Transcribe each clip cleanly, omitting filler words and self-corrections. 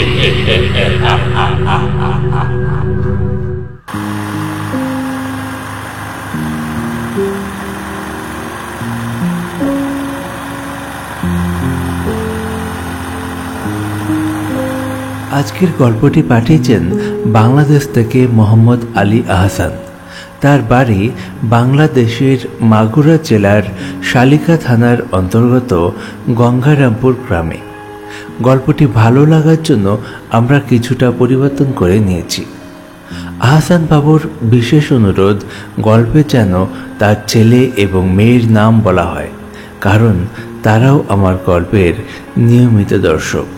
আজকের গল্পটি পাঠিয়েছেন বাংলাদেশ থেকে মোহাম্মদ আলী আহসান। তার বাড়ি বাংলাদেশের মাগুরা জেলার শালিকা থানার অন্তর্গত গঙ্গারামপুর গ্রামে। গল্পটি ভালো লাগার জন্য আমরা কিছুটা পরিবর্তন করে নিয়েছি। আহসান বাবুর বিশেষ অনুরোধ, গল্পে যেন তার ছেলে এবং মেয়ের নাম বলা হয়, কারণ তারাও আমার গল্পের নিয়মিত দর্শক।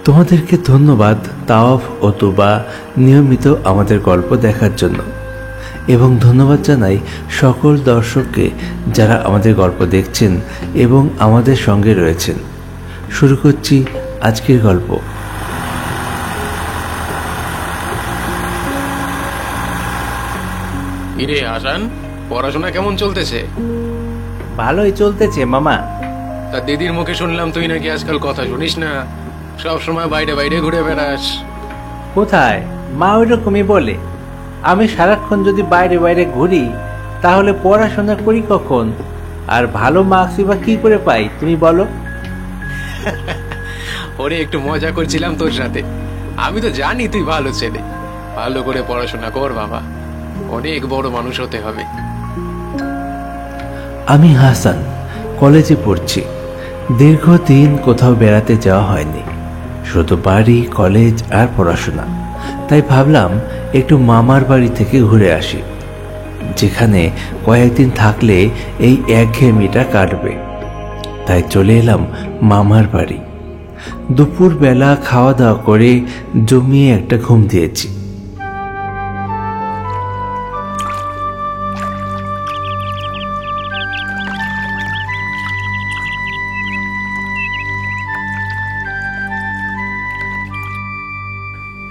তোমাদেরকে ধন্যবাদ তাওয়াফ ও তুবা নিয়মিত আমাদের গল্প দেখার জন্য, এবং ধন্যবাদ জানাই সকল দর্শককে যারা আমাদের গল্প দেখছেন এবং আমাদের সঙ্গে রয়েছেন। শুরু করছি আজকের গল্প। ইরে হাসান, পড়াশোনা কেমন চলতেছে? ভালোই চলতেছে মামা। তা দিদির মুখে শুনলাম তুই নাকি আজকাল কথা শুনিস না, সব সময় বাইরে বাইরে ঘুরে বেড়াস। কোথায়, মা ওইরকমই বলে। আমি সারাক্ষণ যদি বাইরে বাইরে ঘুরি তাহলে পড়াশোনা করি কখন? আর ভালো মার্কসই বা কি করে পাই তুমি বলো? ওরে একটু মজা করছিলাম তোর সাথে। আমি তো জানি তুই ভালো ছেলে, ভালো করে পড়াশোনা কর বাবা, অনেক বড় মানুষ হতে হবে। আমি হাসান, কলেজে পড়ছি। দীর্ঘদিন কোথাও বেড়াতে যাওয়া হয়নি, শুধু বাড়ি, কলেজ আর পড়াশোনা। তাই ভাবলাম একটু মামার বাড়ি থেকে ঘুরে আসি, যেখানে কয়েকদিন থাকলে এই একঘেয়েমিটা কাটবে। তাই চলে এলাম মামার বাড়ি। দুপুরবেলা খাওয়া দাওয়া করে জমিয়ে একটা ঘুম দিয়েছি।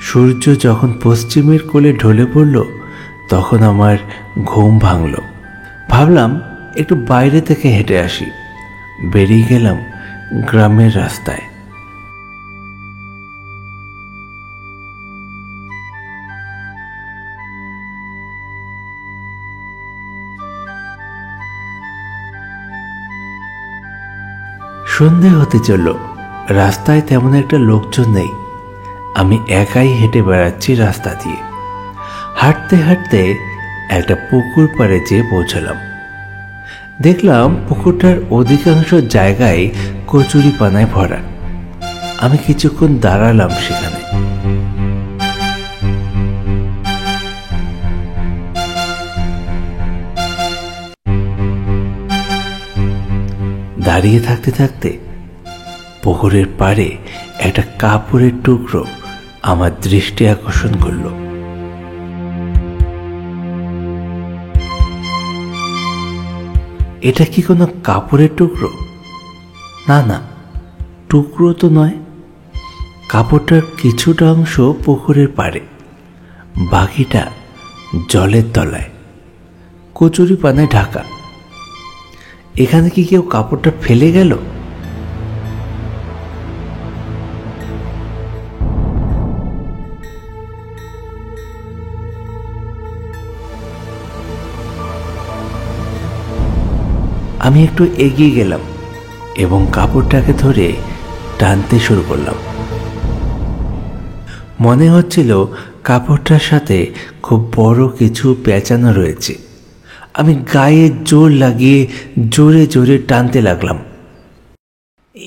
সূর্য যখন পশ্চিমের কোলে ঢলে পড়ল তখন আমার ঘুম ভাঙল। ভাবলাম একটু বাইরে থেকে হেঁটে আসি। বেরিয়ে গেলাম গ্রামের রাস্তায়। সন্ধে হতে চলল, রাস্তায় তেমন একটা লোকজন নেই। আমি একাই হেঁটে বেড়াচ্ছি রাস্তা দিয়ে। হাঁটতে হাঁটতে একটা পুকুর পাড়ে যেয়ে পৌঁছলাম। দেখলাম পুকুরটার অধিকাংশ জায়গায় কচুরি পানায় ভরা। আমি কিছুক্ষণ দাঁড়ালাম সেখানে। দাঁড়িয়ে থাকতে থাকতে পুকুরের পাড়ে একটা কাপড়ের টুকরো আমার দৃষ্টি আকর্ষণ করল। এটা কি কোনো কাপড়ের টুকরো? না না, টুকরো তো নয়। কাপড়টার কিছুটা অংশ পুকুরের পাড়ে, বাকিটা জলের তলায় কচুরি পানায় ঢাকা। এখানে কি কেউ কাপড়টা ফেলে গেল? আমি একটু এগিয়ে গেলাম এবং কাপড়টাকে ধরে টানতে শুরু করলাম। মনে হচ্ছিল কাপড়টার সাথে খুব বড় কিছু পেঁচানো রয়েছে। আমি গায়ে জোর লাগিয়ে জোরে জোরে টানতে লাগলাম।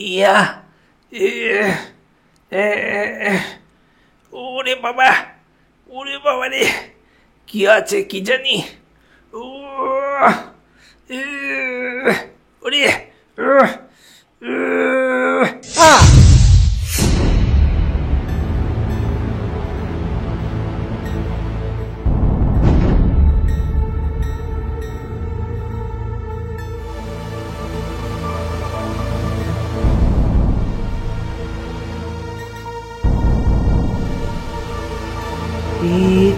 ইয়া, ওরে বাবা, ওরে বাবা রে, কি আছে কি জানি। ওরে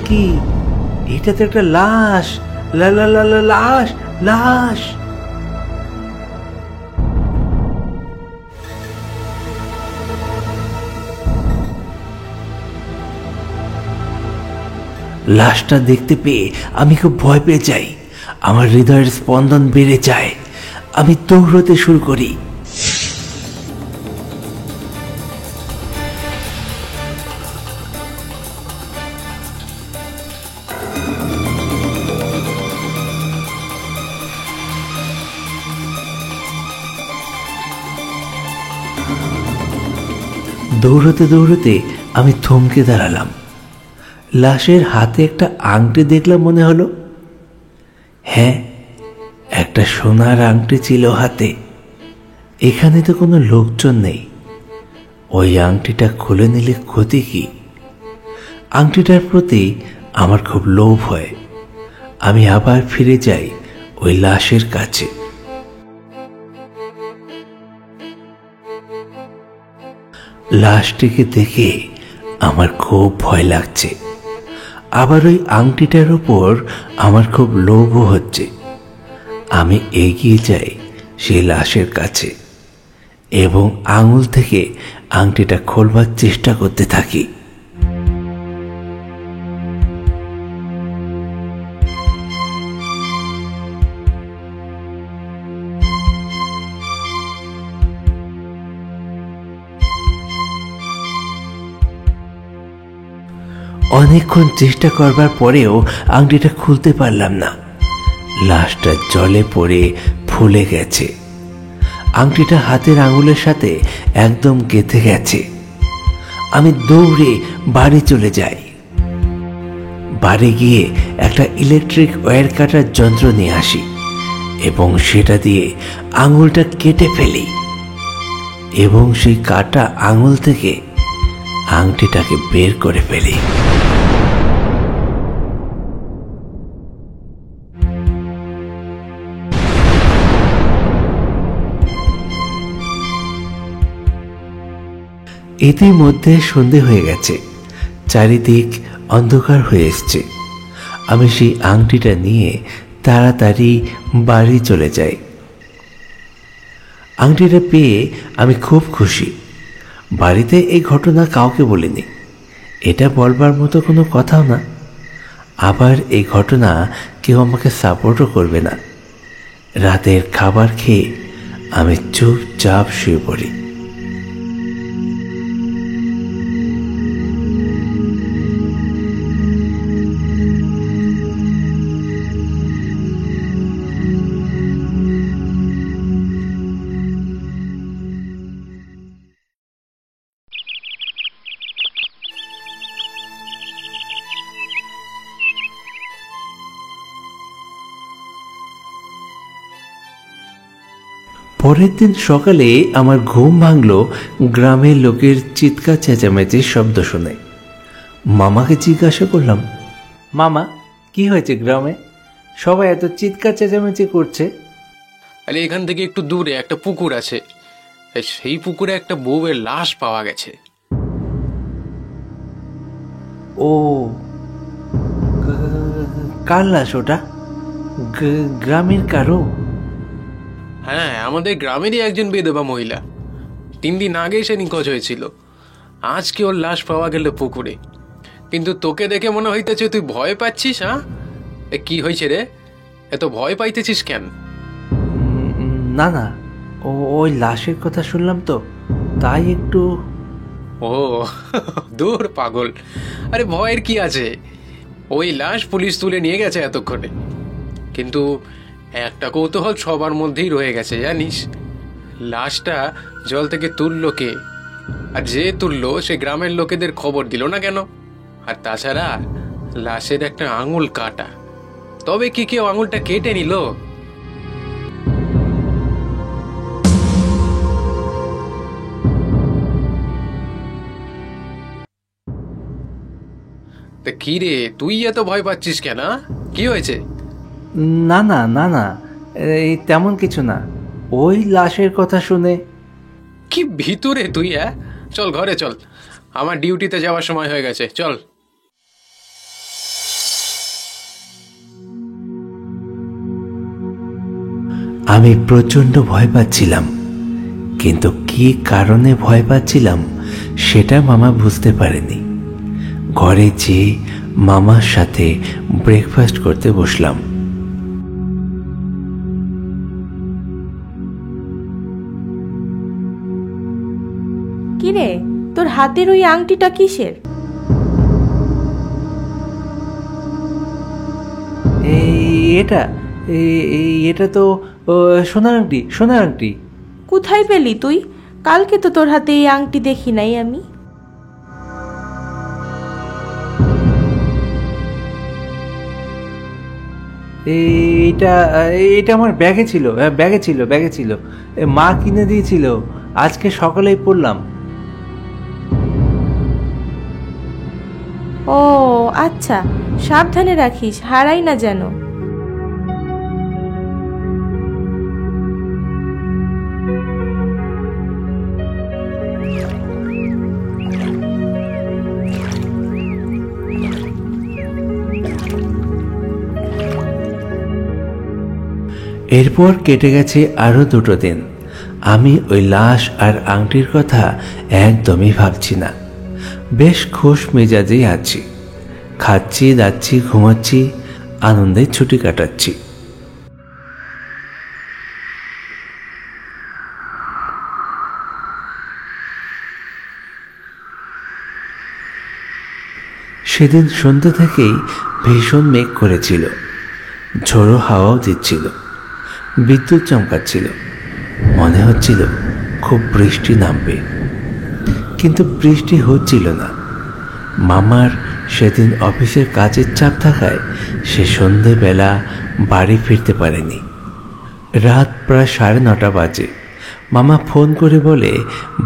কি, এটা তো একটা লাশ। লাশ লাশ। লাশটা দেখতে পেয়ে আমি খুব ভয় পেয়ে যাই। আমার হৃদয়ের স্পন্দন বেড়ে যায়। আমি দৌড়তে শুরু করি। দৌড়তে দৌড়তে আমি থমকে দাঁড়ালাম। লাশের হাতে একটা আংটি দেখলাম, মনে হলো। হ্যাঁ, একটা সোনার আংটি ছিল হাতে। এখানে তো কোনো লোকজন নেই। ওই আংটিটা খুলে নিলে ক্ষতি কি? আংটিটার প্রতি আমার খুব লোভ হয়। আমি আবার ফিরে যাই ওই লাশের কাছে। লাশটিকে দেখে আমার খুব ভয় লাগছে। আবার ওই আংটিটার উপর আমার খুব লোভও হচ্ছে। আমি এগিয়ে যাই সেই লাশের কাছে এবং আঙুল থেকে আংটিটা খোলবার চেষ্টা করতে থাকি। অনেকক্ষণ চেষ্টা করবার পরেও আংটিটা খুলতে পারলাম না। লাশটা জলে পড়ে ফুলে গেছে। আংটিটা হাতের আঙুলের সাথে একদম গেঁথে গেছে। আমি দৌড়ে বাড়ি চলে যাই। বাড়ি গিয়ে একটা ইলেকট্রিক ওয়্যার কাটার যন্ত্র নিয়ে আসি এবং সেটা দিয়ে আঙুলটা কেটে ফেলি এবং সেই কাটা আঙুল থেকে আংটিটাকে বের করে ফেলি। ইতিমধ্যে সন্ধে হয়ে গেছে। চারিদিক অন্ধকার হয়ে এসছে। আমি সেই আংটিটা নিয়ে তাড়াতাড়ি বাড়ি চলে যাই। আংটিটা পেয়ে আমি খুব খুশি। বাড়িতে এই ঘটনা কাউকে বলিনি। এটা বলবার মতো কোনো কথাও না। আবার এই ঘটনা কেউ আমাকে সাপোর্টও করবে না। রাতের খাবার খেয়ে আমি চুপচাপ শুয়ে পড়ি। পরের দিন সকালে আমার ঘুম ভাঙল গ্রামের লোকের চিৎকার চেঁচামেচির শব্দ শুনে। মামাকে জিজ্ঞাসা করলাম, মামা, কি হয়েছে গ্রামে? সবাই এত চিৎকার চেঁচামেচি করছে। আরে এখান থেকে একটু দূরে একটা পুকুর আছে, সেই পুকুরে একটা বউয়ের লাশ পাওয়া গেছে। ও, কার লাশ ওটা? গ্রামের কারো? হ্যাঁ, আমাদের গ্রামেরই একজন বিধবা মহিলা। 3 দিন আগে সে নিখোঁজ হয়েছিল। আজকে ওর লাশ পাওয়া গেল পুকুরে। কিন্তু তোকে দেখে মনে হইতেছে তুই ভয় পাচ্ছিস। হ্যাঁ, কি হয়েছে রে? এত ভয় পাইতেছিস কেন? না না, ওই লাশের কথা শুনলাম তো, তাই একটু। ও দূর পাগল, আরে ভয়ের কি আছে? ওই লাশ পুলিশ তুলে নিয়ে গেছে এতক্ষণে। কিন্তু একটা কৌতূহল সবার মধ্যেই রয়ে গেছে, জানিস? লাশটা জল থেকে তুললো কে? আর যে তুললো সে গ্রামের লোকেদের খবর দিল না কেন? আর তাছাড়া লাশের একটা আঙুল কাটা। তবে কি কেউ আঙুলটা কেটে নিল? তা কি রে, তুই এত ভয় পাচ্ছিস কেন? কি হয়েছে? না না না না, এই তেমন কিছু না। ওই লাশের কথা শুনে। কি ভিতরে তুই? চল ঘরে চল, আমার ডিউটিতে যাওয়ার সময় হয়ে গেছে, চল। আমি প্রচন্ড ভয় পাচ্ছিলাম, কিন্তু কি কারণে ভয় পাচ্ছিলাম সেটা মামা বুঝতে পারেনি। ঘরে যেয়ে মামার সাথে ব্রেকফাস্ট করতে বসলাম। কিরে, তোর হাতের ওই আংটিটা কিসের? এটা এটা তো সোনার আংটি, সোনার আংটি। কোথায় পেলি তুই? কালকে তো তোর হাতে এই আংটি দেখি নাই আমি। এইটা এটা আমার ব্যাগে ছিল, ব্যাগে ছিল। মা কিনে দিয়েছিল, আজকে সকালেই পড়লাম। ও আচ্ছা, সাবধানে রাখিস, হারাই না যেন। এরপর কেটে গেছে আরো 2 দিন। আমি ওই লাশ আর আংটির কথা একদমই ভাবছি না, বেশ খুশ মেজাজেই আছি। খাচ্ছি, দাচ্ছি, ঘুমাচ্ছি, আনন্দে ছুটি কাটাচ্ছি। সেদিন সন্ধ্যে থেকেই ভীষণ মেঘ করেছিল, ঝোড়ো হাওয়াও দিচ্ছিল, বিদ্যুৎ চমকাচ্ছিল। মনে হচ্ছিল খুব বৃষ্টি নামবে, কিন্তু বৃষ্টি হচ্ছিল না। মামার সেদিন অফিসের কাজের চাপ থাকায় সে সন্ধেবেলা বাড়ি ফিরতে পারেনি। রাত প্রায় 9:30 বাজে। মামা ফোন করে বলে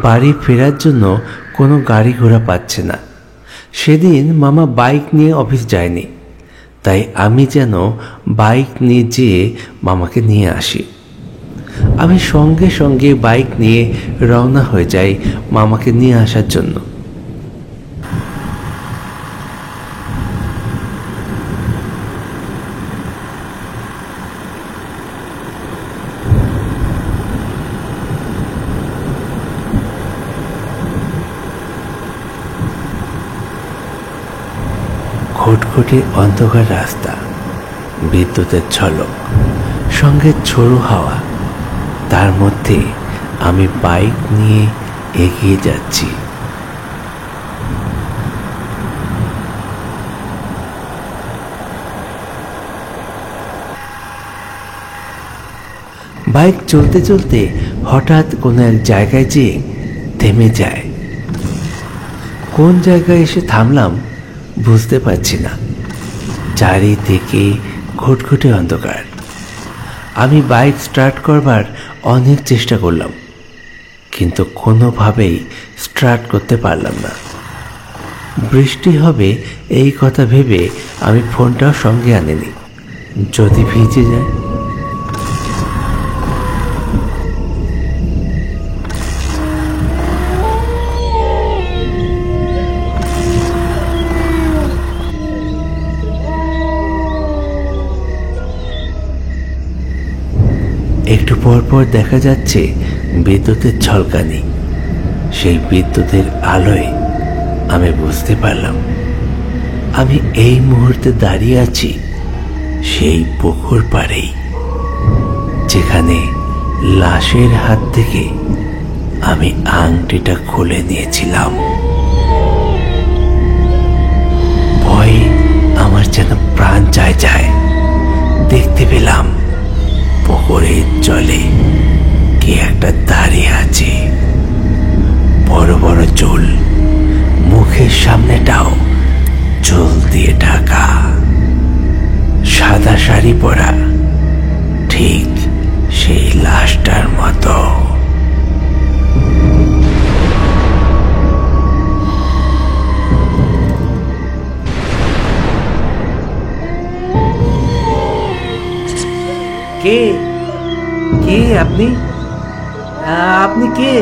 বাড়ি ফেরার জন্য কোনো গাড়ি ঘোড়া পাচ্ছে না। সেদিন মামা বাইক নিয়ে অফিস যায়নি, তাই আমি যেন বাইক নিয়ে যেয়ে মামাকে নিয়ে আসি। আমি সঙ্গে সঙ্গে বাইক নিয়ে রওনা হয়ে যাই মামাকে নিয়ে আসার জন্য। ঘুটঘুটে অন্ধকার রাস্তা, বিদ্যুতের ঝলক, সঙ্গে ঝোড়ো হাওয়া, তার মধ্যে আমি বাইক নিয়ে এগিয়ে যাচ্ছি। বাইক চলতে চলতে হঠাৎ কোনো এক জায়গায় যেয়ে থেমে যায়। কোন জায়গায় এসে থামলাম বুঝতে পারছি না। চারিদিকে ঘুটঘুটে অন্ধকার। আমি বাইক স্টার্ট করবার অনেক চেষ্টা করলাম, কিন্তু কোনোভাবেই স্টার্ট করতে পারলাম না। বৃষ্টি হবে এই কথা ভেবে আমি ফোনটাও সঙ্গে আনিনি, যদি ভিজে যায়। একটু পর পর দেখা যাচ্ছে বিদ্যুতের ঝলকানি। সেই বিদ্যুতের আলোয় আমি বুঝতে পারলাম আমি এই মুহূর্তে দাঁড়িয়ে আছি সেই পুকুর পাড়েই, যেখানে লাশের হাত থেকে আমি আংটিটা খুলে নিয়েছিলাম। ভয়ে আমার যেন প্রাণ যায়। দেখতে পেলাম পুকুরের জলে কে একটা দাঁড়িয়ে আছে, বড় বড় চুল, মুখের সামনেটাও চুল দিয়ে ঢাকা, সাদা শাড়ি পরা, ঠিক সেই লাশটার মতো। কে কে আপনি? আপনি কে?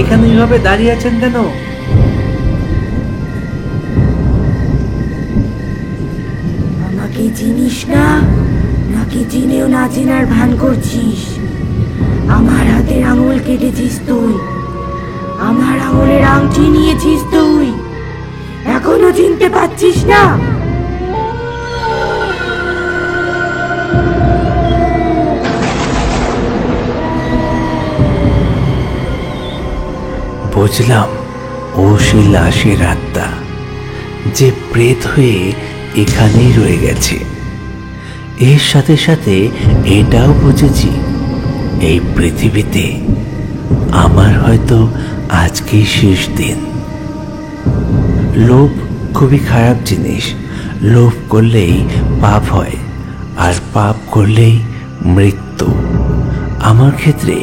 এখানে এইভাবে দাঁড়িয়ে আছেন কেন? আমাকে চিনিস না, নাকি চিনেও না চেনার ভান করছিস? আমার হাতের আঙুল কেটেছিস তুই, আমার আঙুলের আংটি নিয়েছিস তুই, এখনো চিনতে পারছিস না? বুঝলাম ও সেই লাশের আত্মা, যে প্রেত হয়ে এখানেই রয়ে গেছে। এর সাথে সাথে এটাও বুঝেছি, এই পৃথিবীতে আমার হয়তো আজকেই শেষ দিন। লোভ খুবই খারাপ জিনিস। লোভ করলেই পাপ হয়, আর পাপ করলেই মৃত্যু। আমার ক্ষেত্রে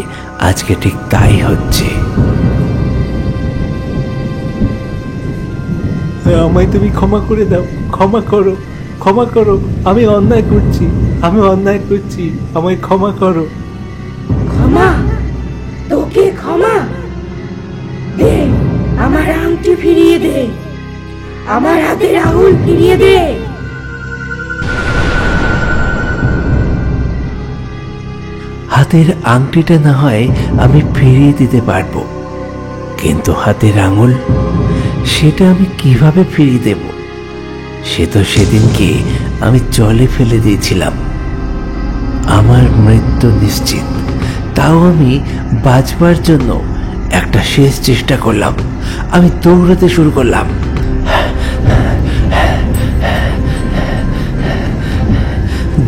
আজকে ঠিক তাই হচ্ছে। আমায় তুমি ক্ষমা করে দাও, ক্ষমা করো, ক্ষমা করো। আমি অন্যায় করছি, আমি অন্যায় করছি, আমায় ক্ষমা করো। ক্ষমা? তোকে ক্ষমা? দে, আমার আংটি ফিরিয়ে দে, আমার হাতের আঙুল ফিরিয়ে দে। হাতের আংটিটা না হয় আমি ফিরিয়ে দিতে পারবো, কিন্তু হাতের আঙুল, সেটা আমি কিভাবে ফিরিয়ে দেব? সে তো সেদিনকে আমি জলে ফেলে দিয়েছিলাম। আমার মৃত্যু নিশ্চিত, তাও আমি বাঁচবার জন্য একটা শেষ চেষ্টা করলাম। আমি দৌড়াতে শুরু করলাম।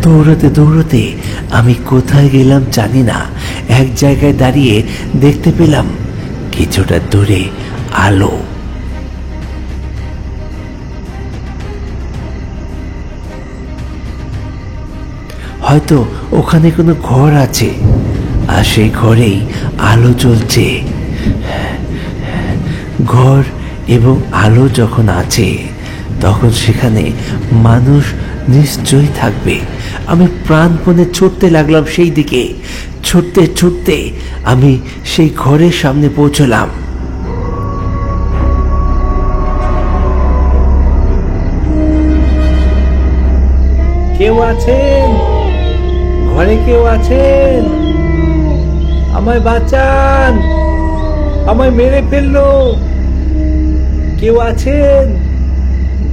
দৌড়াতে দৌড়াতে আমি কোথায় গেলাম জানি না। এক জায়গায় দাঁড়িয়ে দেখতে পেলাম কিছুটা দূরে আলো। হয়তো ওখানে কোনো ঘর আছে, আর সেই ঘরেই আলো জ্বলছে। ঘর এবং আলো যখন আছে, তখন সেখানে মানুষ নিশ্চয়ই থাকবে। আমি প্রাণপণে ছুটতে লাগলাম সেই দিকে। ছুটতে ছুটতে আমি সেই ঘরের সামনে পৌঁছলাম। কেউ আছেন? ঘরে কেউ আছেন? আমায় বাঁচান, আমায় মেরে ফেললো। কেউ আছেন?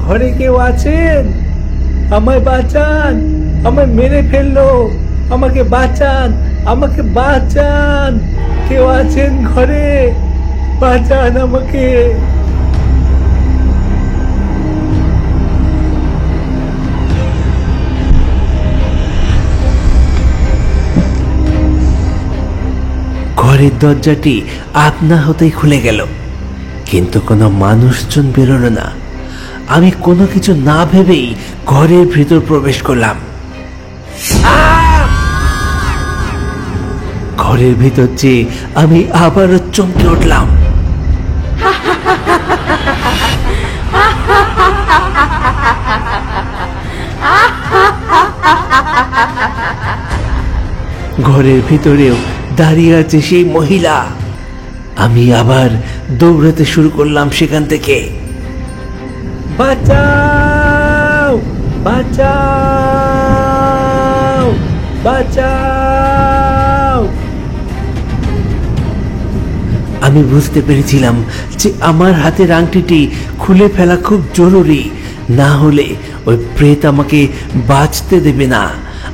ঘরে কেউ আছেন? আমায় বাঁচান, আমায় মেরে ফেললো। আমাকে বাঁচান, আমাকে বাঁচান। কেউ আছেন ঘরে? বাঁচান আমাকে। ঘরের দরজাটি আপনা হতেই খুলে গেল, কিন্তু কোনো মানুষজন বেরোলো না। আমি কোনো কিছু না ভেবেই ঘরের ভিতর প্রবেশ করলাম। ঘরের ভিতর যেয়ে আমি আবারও চমকে উঠলাম। ঘরের ভিতরেও দাঁড়িয়ে আছে সেই মহিলা। আমি আবার দৌড়াতে শুরু করলাম সেখান থেকে। বাঁচাও, বাঁচাও, বাঁচাও। আমি বুঝতে পেরেছিলাম যে আমার হাতের আংটিটি খুলে ফেলা খুব জরুরি, না হলে ওই প্রেত আমাকে বাঁচতে দেবে না।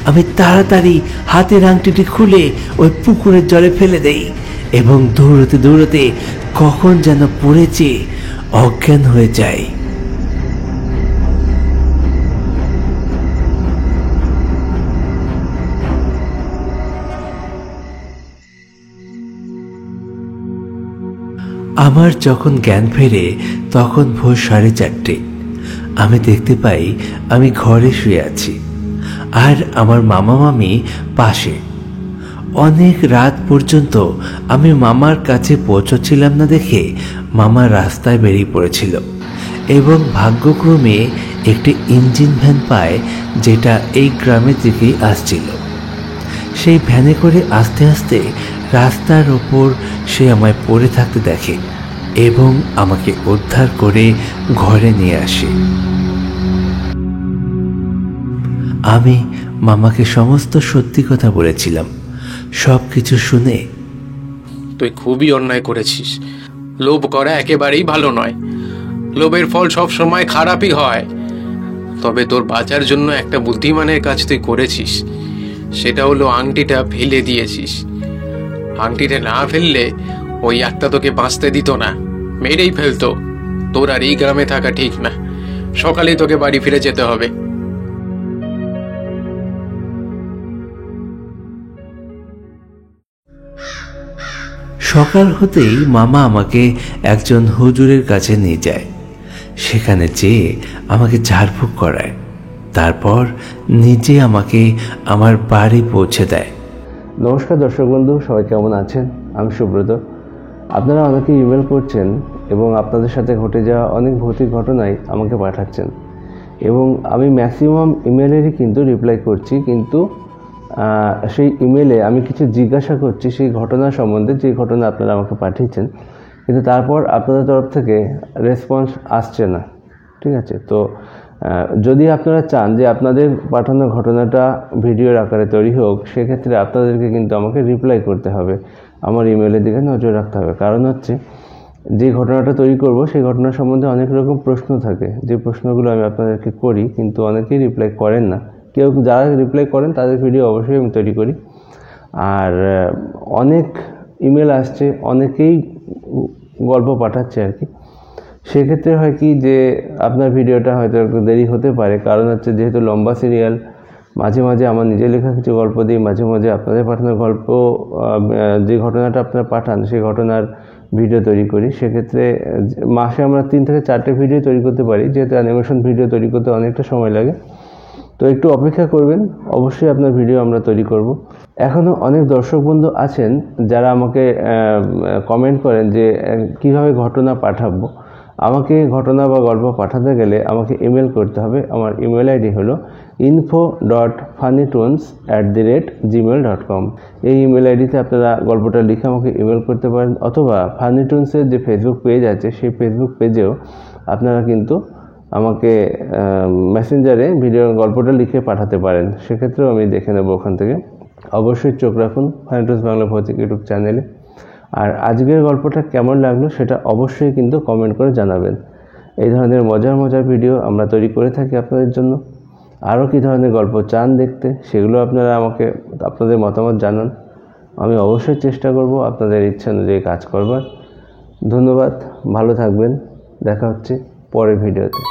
আমি তাড়াতাড়ি হাতের আংটিটি খুলে ওই পুকুরের জলে ফেলে দেই এবং দৌড়াতে দৌড়াতে কখন যেন পড়েছে অজ্ঞান হয়ে যায়। আমার যখন জ্ঞান ফেরে তখন ভোর 4:30। আমি দেখতে পাই আমি ঘরে শুয়ে আছি, আর আমার মামা মামি পাশে। অনেক রাত পর্যন্ত আমি মামার কাছে পৌঁছচ্ছিলাম না দেখে মামা রাস্তায় বেরিয়ে পড়েছিল এবং ভাগ্যক্রমে একটি ইঞ্জিন ভ্যান পায়, যেটা এই গ্রামের দিকেই আসছিল। সেই ভ্যানে করে আস্তে আস্তে রাস্তার ওপর সে আমায় পড়ে থাকতে দেখে এবং আমাকে উদ্ধার করে ঘরে নিয়ে আসে। আমি মামাকে সমস্ত সত্যি কথা বলেছিলাম। সব কিছু শুনে, তুই খুবই অন্যায় করেছিস। লোভ করা একেবারেই ভালো নয়। লোভের ফল সব সময় খারাপই হয়। তবে তোর বাঁচার জন্য একটা বুদ্ধিমানের কাজ তুই করেছিস, সেটা হলো আংটিটা ফেলে দিয়েছিস। আংটিটা না ফেললে ওই একটা তোকে বাঁচতে দিত না, মেরেই ফেলতো। তোর আর এই গ্রামে থাকা ঠিক না, সকালেই তোকে বাড়ি ফিরে যেতে হবে। সকাল হতেই মামা আমাকে একজন হুজুরের কাছে নিয়ে যায়। সেখানে যেয়ে আমাকে ঝাড়ফুঁক করায়, তারপর নিজে আমাকে আমার বাড়ি পৌঁছে দেয়। নমস্কার দর্শক বন্ধু, সবাই কেমন আছেন? আমি সুব্রত। আপনারা অনেকে ইমেল করছেন এবং আপনাদের সাথে ঘটে যাওয়া অনেক ভৌতিক ঘটনাই আমাকে পাঠাচ্ছেন, এবং আমি ম্যাক্সিমাম ইমেলেরই কিন্তু রিপ্লাই করছি, কিন্তু সেই ইমেলে আমি কিছু জিজ্ঞাসা করছি সেই ঘটনা সম্বন্ধে, যে ঘটনা আপনারা আমাকে পাঠিয়েছেন, কিন্তু তারপর আপনাদের তরফ থেকে রেসপন্স আসছে না। ঠিক আছে, তো যদি আপনারা চান যে আপনাদের পাঠানো ঘটনাটা ভিডিওর আকারে তৈরি হোক, সেক্ষেত্রে আপনাদেরকে কিন্তু আমাকে রিপ্লাই করতে হবে, আমার ইমেলের দিকে নজর রাখতে হবে। কারণ হচ্ছে, যে ঘটনাটা তৈরি করব সেই ঘটনা সম্বন্ধে অনেক রকম প্রশ্ন থাকে, যে প্রশ্নগুলো আমি আপনাদেরকে করি, কিন্তু অনেকেই রিপ্লাই করেন না। কেউ যারা রিপ্লাই করেন তাদের ভিডিও অবশ্যই আমি তৈরি করি। আর অনেক ইমেল আসছে, অনেকেই গল্প পাঠাচ্ছে আর কি। সেক্ষেত্রে হয় কি, যে আপনার ভিডিওটা হয়তো একটু দেরি হতে পারে, কারণ হচ্ছে যেহেতু লম্বা সিরিয়াল, মাঝে মাঝে আমার নিজে লেখা কিছু গল্প দিই, মাঝে মাঝে আপনাদের পাঠানো গল্প, যে ঘটনাটা আপনারা পাঠান সেই ঘটনার ভিডিও তৈরি করি। সেক্ষেত্রে মাসে আমরা 3 থেকে 4টে ভিডিও তৈরি করতে পারি, যেহেতু অ্যানিমেশন ভিডিও তৈরি করতে অনেকটা সময় লাগে। তো একটু অপেক্ষা করবেন, অবশ্যই আপনার ভিডিও আমরা তৈরি করব। এখনও অনেক দর্শক বন্ধু আছেন যারা আমাকে কমেন্ট করেন যে কিভাবে ঘটনা পাঠাবো। আমাকে ঘটনা বা গল্প পাঠাতে গেলে আমাকে ইমেল করতে হবে। আমার ইমেল আইডি হলো info.funnytones@gmail.com। এই ইমেল আইডিতে আপনারা গল্পটা লিখে আমাকে ইমেল করতে পারেন, অথবা ফানিটোনসের যে ফেসবুক পেজ আছে সেই ফেসবুক পেজেও আপনারা কিন্তু আমাকে মেসেঞ্জারে ভিডিও গল্পটা লিখে পাঠাতে পারেন। সেক্ষেত্রেও আমি দেখে নেব ওখান থেকে। অবশ্যই চোখ রাখুন ফানিটোনস বাংলা ভৌতিক ইউটিউব চ্যানেলে। আর আজকের গল্পটা কেমন লাগলো সেটা অবশ্যই কিন্তু কমেন্ট করে জানাবেন। এই ধরনের মজার মজার ভিডিও আমরা তৈরি করে থাকি আপনাদের জন্য। আরও কী ধরনের গল্প চান দেখতে, সেগুলো আপনারা আমাকে আপনাদের মতামত জানান। আমি অবশ্যই চেষ্টা করব আপনাদের ইচ্ছা অনুযায়ী কাজ করবার। ধন্যবাদ, ভালো থাকবেন, দেখা হচ্ছে পরের ভিডিওতে।